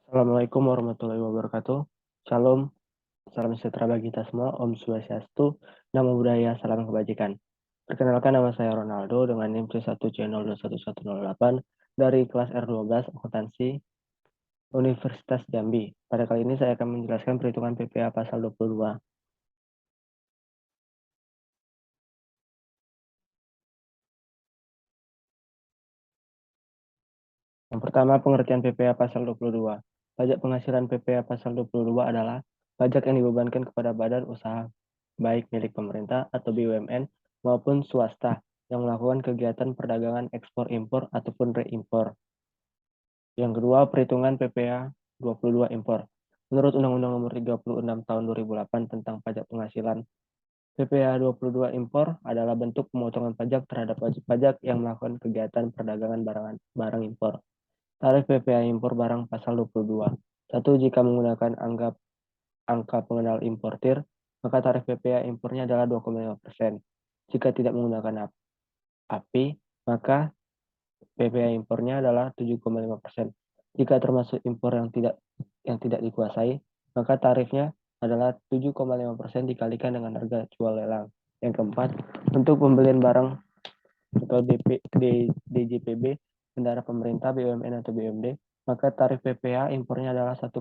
Assalamualaikum warahmatullahi wabarakatuh. Shalom, salam sejahtera bagi kita semua. Om Swastiastu, Namo Buddhaya, salam kebajikan. Perkenalkan, nama saya Ronaldo dengan NIM C1C0211108 dari kelas R12 Akuntansi Universitas Jambi. Pada kali ini saya akan menjelaskan perhitungan PPA pasal 22. Yang pertama, pengertian PPA pasal 22. Pajak penghasilan PPA pasal 22 adalah pajak yang dibebankan kepada badan usaha baik milik pemerintah atau BUMN maupun swasta yang melakukan kegiatan perdagangan ekspor impor ataupun reimpor. Yang kedua, perhitungan PPA 22 impor. Menurut Undang-Undang Nomor 36 Tahun 2008 tentang pajak penghasilan, PPA 22 impor adalah bentuk pemotongan pajak terhadap wajib pajak yang melakukan kegiatan perdagangan barang impor. Tarif PPA impor barang pasal 22. 1. Jika menggunakan angka pengenal importir, maka tarif PPA impornya adalah 2,5%. Jika tidak menggunakan API, maka PPA impornya adalah 7,5%. Jika termasuk impor yang tidak dikuasai, maka tarifnya adalah 7,5% dikalikan dengan harga jual lelang. Yang keempat, untuk pembelian barang atau DJPB, bendara pemerintah, BUMN atau BUMD, maka tarif PPA impornya adalah 1,5%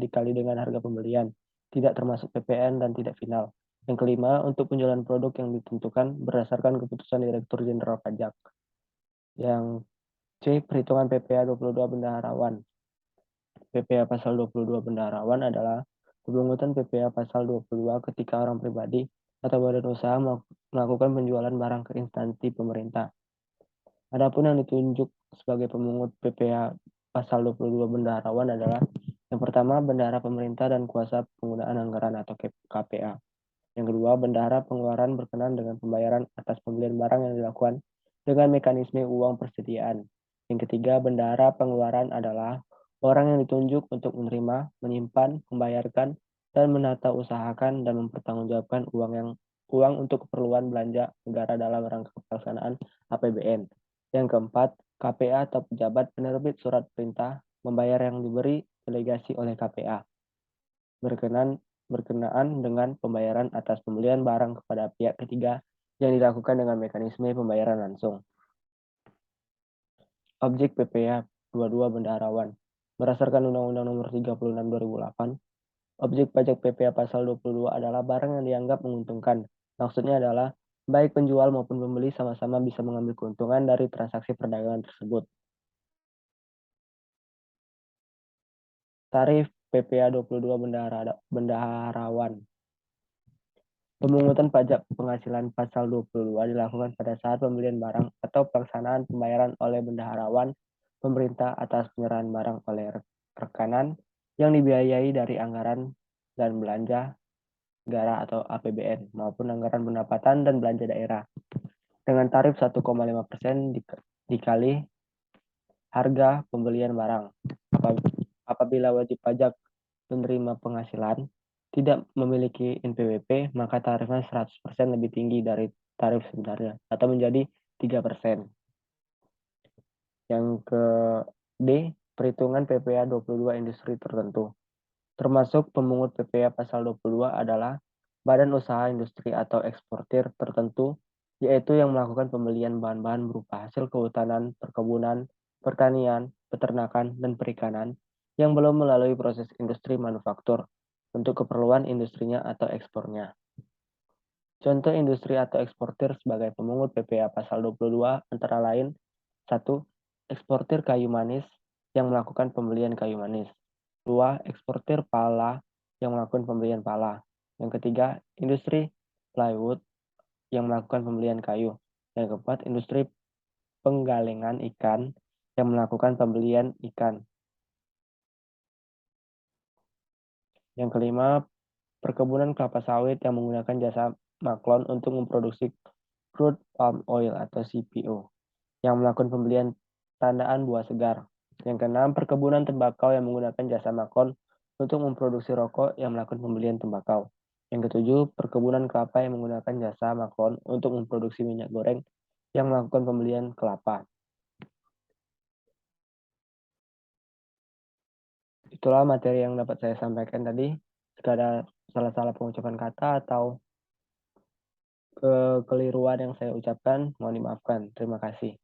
dikali dengan harga pembelian, tidak termasuk PPN dan tidak final. Yang kelima, untuk penjualan produk yang ditentukan berdasarkan keputusan Direktur Jenderal Pajak. Yang C. Perhitungan PPA 22 bendaharawan. PPA pasal 22 bendaharawan adalah pemungutan PPA pasal 22 ketika orang pribadi atau badan usaha melakukan penjualan barang ke instansi pemerintah. Adapun yang ditunjuk sebagai pemungut PPA pasal 22 bendaharawan adalah yang pertama, bendahara pemerintah dan kuasa penggunaan anggaran atau KPA. Yang kedua, bendahara pengeluaran berkenan dengan pembayaran atas pembelian barang yang dilakukan dengan mekanisme uang persediaan. Yang ketiga, bendahara pengeluaran adalah orang yang ditunjuk untuk menerima, menyimpan, membayarkan, dan menata usahakan dan mempertanggungjawabkan uang untuk keperluan belanja negara dalam rangka pelaksanaan APBN. Yang keempat, KPA atau pejabat penerbit surat perintah membayar yang diberi delegasi oleh KPA berkenaan dengan pembayaran atas pembelian barang kepada pihak ketiga yang dilakukan dengan mekanisme pembayaran langsung. Objek PPA 22 bendaharawan. Berdasarkan Undang-Undang Nomor 36 2008, objek pajak PPA pasal 22 adalah barang yang dianggap menguntungkan. Maksudnya adalah baik penjual maupun pembeli sama-sama bisa mengambil keuntungan dari transaksi perdagangan tersebut. Tarif PPA 22 bendaharawan. Pemungutan pajak penghasilan pasal 22 dilakukan pada saat pembelian barang atau pelaksanaan pembayaran oleh bendaharawan pemerintah atas penyerahan barang oleh rekanan yang dibiayai dari anggaran dan belanja negara atau APBN maupun anggaran pendapatan dan belanja daerah dengan tarif 1,5% dikali harga pembelian barang. Apabila wajib pajak penerima penghasilan tidak memiliki NPWP, maka tarifnya 100% lebih tinggi dari tarif sebenarnya atau menjadi 3%. Yang ke D, perhitungan PPA 22 industri tertentu. Termasuk pemungut PPA pasal 22 adalah badan usaha industri atau eksportir tertentu, yaitu yang melakukan pembelian bahan-bahan berupa hasil kehutanan, perkebunan, pertanian, peternakan, dan perikanan yang belum melalui proses industri manufaktur untuk keperluan industrinya atau ekspornya. Contoh industri atau eksportir sebagai pemungut PPA pasal 22 antara lain 1. Eksportir kayu manis yang melakukan pembelian kayu manis. 2. Eksportir pala yang melakukan pembelian pala. Yang ketiga, industri plywood yang melakukan pembelian kayu. Yang keempat, industri penggalengan ikan yang melakukan pembelian ikan. Yang kelima, perkebunan kelapa sawit yang menggunakan jasa maklon untuk memproduksi crude palm oil atau CPO yang melakukan pembelian tandaan buah segar. Yang keenam, perkebunan tembakau yang menggunakan jasa maklon untuk memproduksi rokok yang melakukan pembelian tembakau. Yang ketujuh, perkebunan kelapa yang menggunakan jasa maklon untuk memproduksi minyak goreng yang melakukan pembelian kelapa. Itulah materi yang dapat saya sampaikan tadi. Jika ada salah-salah pengucapan kata atau kekeliruan yang saya ucapkan, mohon dimaafkan. Terima kasih.